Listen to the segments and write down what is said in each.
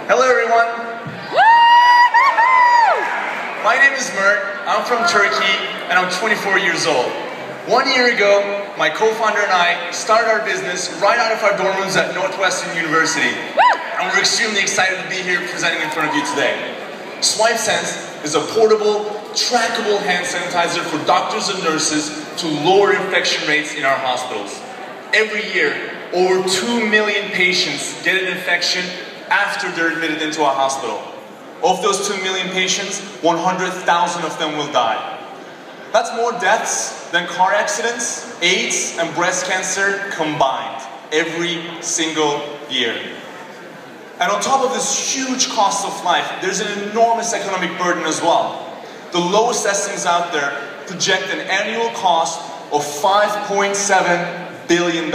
Hello everyone. My name is Mert, I'm from Turkey, and I'm 24 years old. 1 year ago, my co-founder and I started our business right out of our dorm rooms at Northwestern University. And we're extremely excited to be here presenting in front of you today. SwipeSense is a portable, trackable hand sanitizer for doctors and nurses to lower infection rates in our hospitals. Every year, over 2 million patients get an infection after they're admitted into a hospital. Of those 2 million patients, 100,000 of them will die. That's more deaths than car accidents, AIDS, and breast cancer combined every single year. And on top of this huge cost of life, there's an enormous economic burden as well. The lowest estimates out there project an annual cost of $5.7 billion.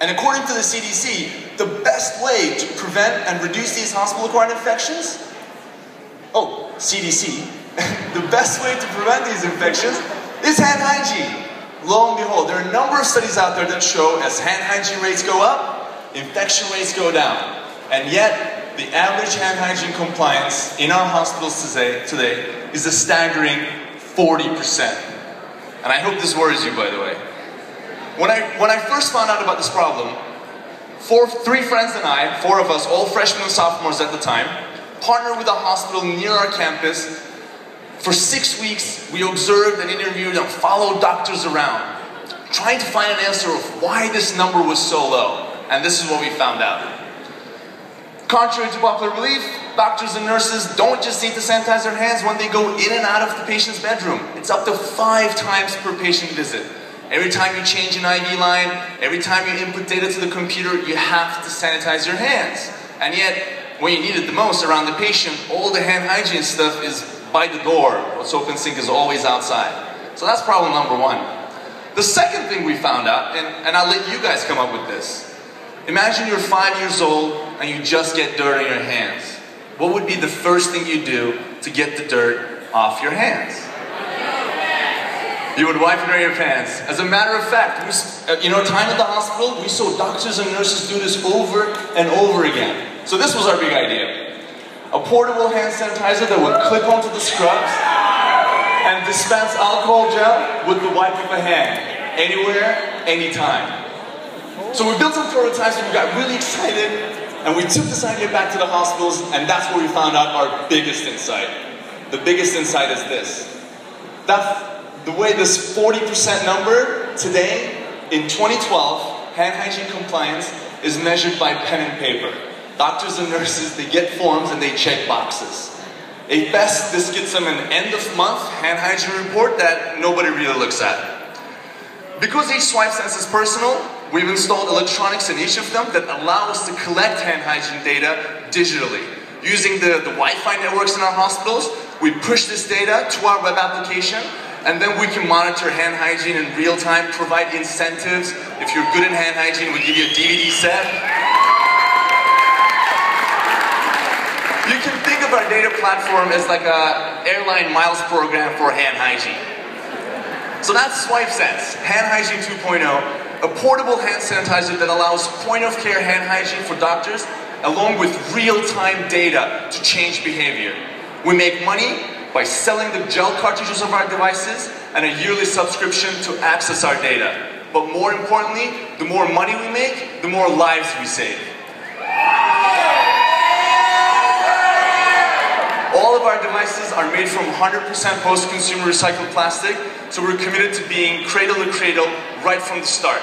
And according to the CDC, the best way to prevent and reduce these hospital-acquired infections, CDC, the best way to prevent these infections is hand hygiene. Lo and behold, there are a number of studies out there that show as hand hygiene rates go up, infection rates go down. And yet, the average hand hygiene compliance in our hospitals today is a staggering 40%. And I hope this worries you, by the way. When I first found out about this problem, three friends and I, four of us, all freshmen and sophomores at the time, partnered with a hospital near our campus. For 6 weeks, we observed and interviewed and followed doctors around, trying to find an answer of why this number was so low. And this is what we found out. Contrary to popular belief, doctors and nurses don't just need to sanitize their hands when they go in and out of the patient's bedroom. It's up to 5 times per patient visit. Every time you change an IV line, every time you input data to the computer, you have to sanitize your hands. And yet, when you need it the most around the patient, all the hand hygiene stuff is by the door. What's open sink is always outside. So that's problem number one. The second thing we found out, and I'll let you guys come up with this. Imagine you're 5 years old and you just get dirt on your hands. What would be the first thing you do to get the dirt off your hands? You would wipe it on your pants. As a matter of fact, time at the hospital, we saw doctors and nurses do this over and over again. So this was our big idea. A portable hand sanitizer that would clip onto the scrubs and dispense alcohol gel with the wipe of a hand. Anywhere, anytime. So we built some prototypes and we got really excited and we took this idea back to the hospitals, and that's where we found out our biggest insight. The biggest insight is this. The way this 40% number today, in 2012, hand hygiene compliance is measured by pen and paper. Doctors and nurses, they get forms and they check boxes. At best, this gets them an end-of-month hand hygiene report that nobody really looks at. Because each SwipeSense is personal, we've installed electronics in each of them that allow us to collect hand hygiene data digitally. Using the Wi-Fi networks in our hospitals, we push this data to our web application, and then we can monitor hand hygiene in real time, provide incentives. If you're good in hand hygiene, we give you a DVD set. You can think of our data platform as like an airline miles program for hand hygiene. So that's SwipeSense, Hand Hygiene 2.0, a portable hand sanitizer that allows point-of-care hand hygiene for doctors, along with real-time data to change behavior. We make money by selling the gel cartridges of our devices and a yearly subscription to access our data. But more importantly, the more money we make, the more lives we save. All of our devices are made from 100% post-consumer recycled plastic, so we're committed to being cradle to cradle right from the start.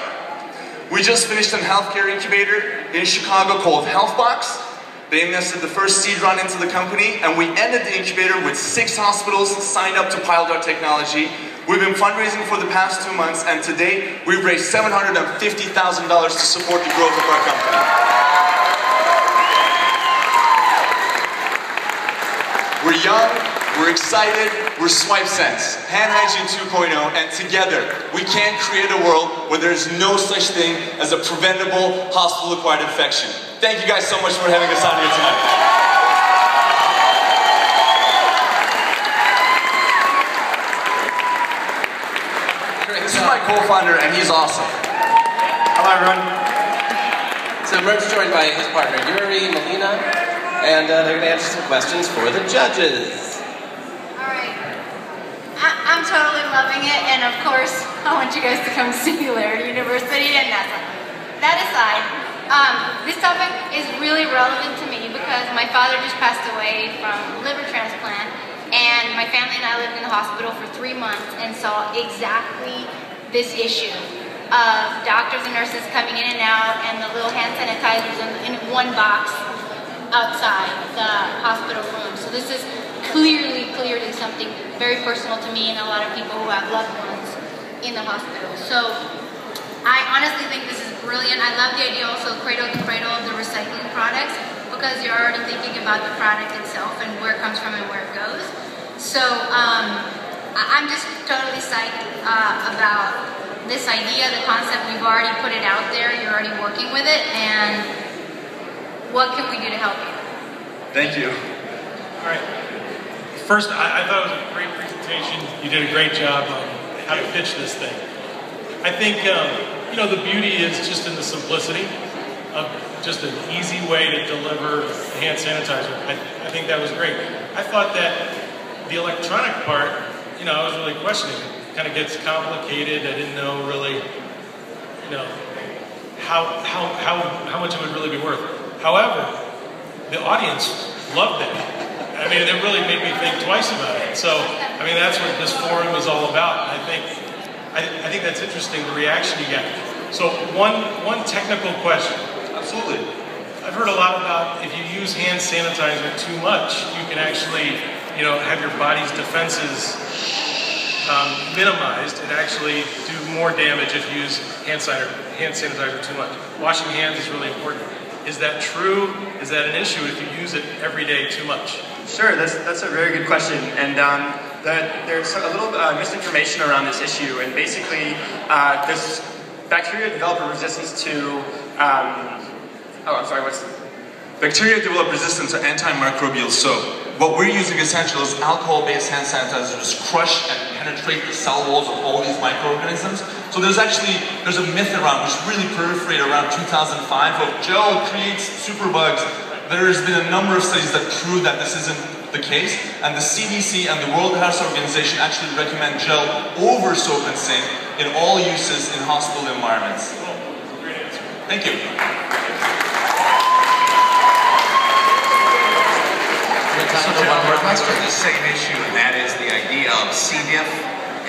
We just finished a healthcare incubator in Chicago called HealthBox. They invested the first seed round into the company, and we ended the incubator with 6 hospitals signed up to pilot our technology. We've been fundraising for the past 2 months, and to date, we've raised $750,000 to support the growth of our company. We're young, we're excited, we're SwipeSense, Hand Hygiene 2.0, and together, we can create a world where there's no such thing as a preventable hospital-acquired infection. Thank you guys so much for having us out here tonight. This is my co-founder, and he's awesome. Hello, everyone. So Mert's joined by his partner Yuri, Melina, and they're going to answer some questions for the judges. Alright. I'm totally loving it, and of course, I want you guys to come to Singularity University and NASA. That aside, this topic is really relevant to me because my father just passed away from liver transplant, and my family and I lived in the hospital for 3 months and saw exactly this issue of doctors and nurses coming in and out and the little hand sanitizers in one box outside the hospital room. So this is clearly something very personal to me and a lot of people who have loved ones in the hospital. So I honestly think this is brilliant. I love the idea also cradle to cradle of the recycling products because you're already thinking about the product itself and where it comes from and where it goes. So I'm just totally psyched about this idea, the concept. We've already put it out there, you're already working with it, and what can we do to help you? Thank you. All right. First, I thought it was a great presentation. You did a great job on how to pitch this thing. I think, you know, the beauty is just in the simplicity of just an easy way to deliver hand sanitizer. I think that was great. I thought that the electronic part, you know, I was really questioning it. Kind of gets complicated. I didn't know really, you know, how much it would really be worth. However, the audience loved it. I mean, it really made me think twice about it. So, I mean, that's what this forum is all about. I think that's interesting, the reaction you get. So, one technical question. Absolutely. I've heard a lot about if you use hand sanitizer too much, you can actually, you know, have your body's defenses minimized and actually do more damage if you use hand sanitizer too much. Washing hands is really important. Is that true? Is that an issue if you use it every day too much? Sure, that's a very good question. And there's a little misinformation around this issue. And basically, this bacteria develop a resistance to, Bacteria develop resistance to antimicrobial soap. What we're using essentially is alcohol-based hand sanitizers crush and penetrate the cell walls of all these microorganisms. So there's a myth around, which really proliferated around 2005 of gel creates superbugs. There's been a number of studies that prove that this isn't the case, and the CDC and the World Health Organization actually recommend gel over soap and sink in all uses in hospital environments. Thank you. One more question. The same issue, and that is the idea of C. diff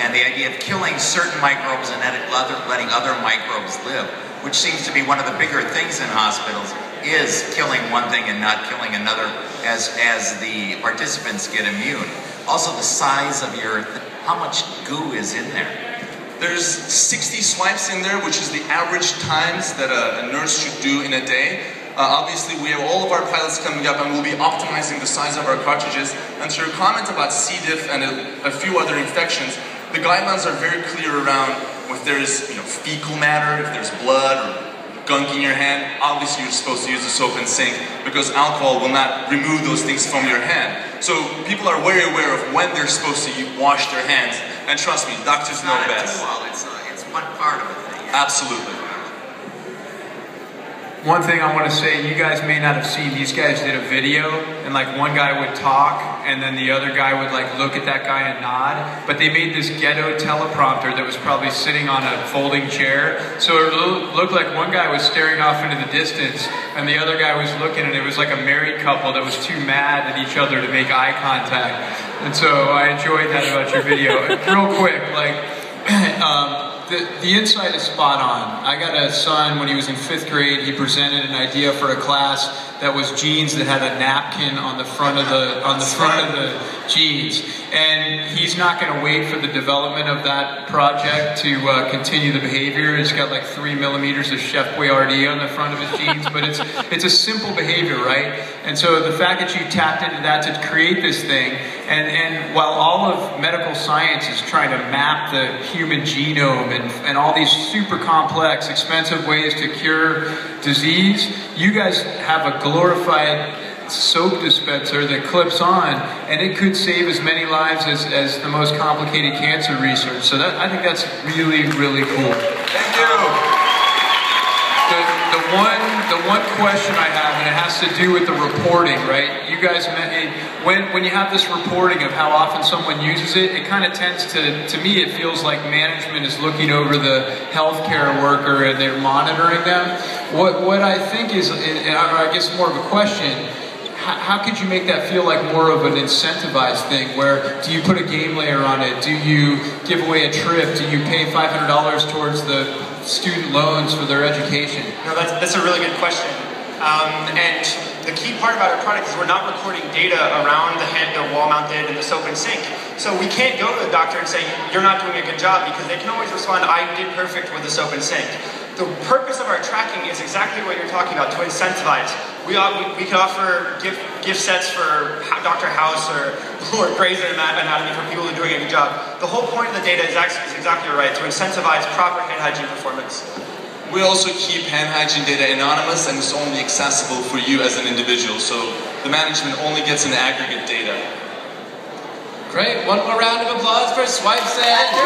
and the idea of killing certain microbes and letting other microbes live, which seems to be one of the bigger things in hospitals, is killing one thing and not killing another as the participants get immune. Also, the size of how much goo is in there? There's 60 swipes in there, which is the average times that a nurse should do in a day. Obviously, we have all of our pilots coming up and we'll be optimizing the size of our cartridges. And to your comment about C. diff and a few other infections, the guidelines are very clear around if there's fecal matter, if there's blood or gunk in your hand, obviously you're supposed to use the soap and sink because alcohol will not remove those things from your hand. So people are very aware of when they're supposed to wash their hands. And trust me, doctors know best. It's one part of it. Absolutely. One thing I want to say, you guys may not have seen, these guys did a video, and like one guy would talk, and then the other guy would like look at that guy and nod, but they made this ghetto teleprompter that was probably sitting on a folding chair, so it looked like one guy was staring off into the distance, and the other guy was looking, and it was like a married couple that was too mad at each other to make eye contact. And so I enjoyed that about your video. Real quick, like, the insight is spot on. I got a son when he was in 5th grade. He presented an idea for a class that was jeans that had a napkin on the front of the jeans. And he's not going to wait for the development of that project to continue the behavior. It's got like 3 millimeters of Chef Boyardee on the front of his jeans, but it's a simple behavior, right? And so the fact that you tapped into that to create this thing, and while all of medical science is trying to map the human genome and all these super complex, expensive ways to cure disease, you guys have a glorified soap dispenser that clips on, and it could save as many lives as the most complicated cancer research. So I think that's really, really cool. Thank you. The the one question I have, and it has to do with the reporting, right? You guys, when you have this reporting of how often someone uses it, it kind of tends to me, it feels like management is looking over the healthcare worker and they're monitoring them. What I think is, I guess more of a question, how could you make that feel like more of an incentivized thing, where do you put a game layer on it? Do you give away a trip? Do you pay $500 towards the student loans for their education? No, that's a really good question. And the key part about our product is we're not recording data around the wall-mounted and the soap and sink. So we can't go to the doctor and say, you're not doing a good job, because they can always respond, I did perfect with the soap and sink. The purpose of our tracking is exactly what you're talking about, to incentivize. We could offer gift sets for Dr. House or Grey's Anatomy for people who are doing a good job. The whole point of the data is exactly right, to incentivize proper hand hygiene performance. We also keep hand hygiene data anonymous, and it's only accessible for you as an individual, so the management only gets an aggregate data. Great, one more round of applause for SwipeSense.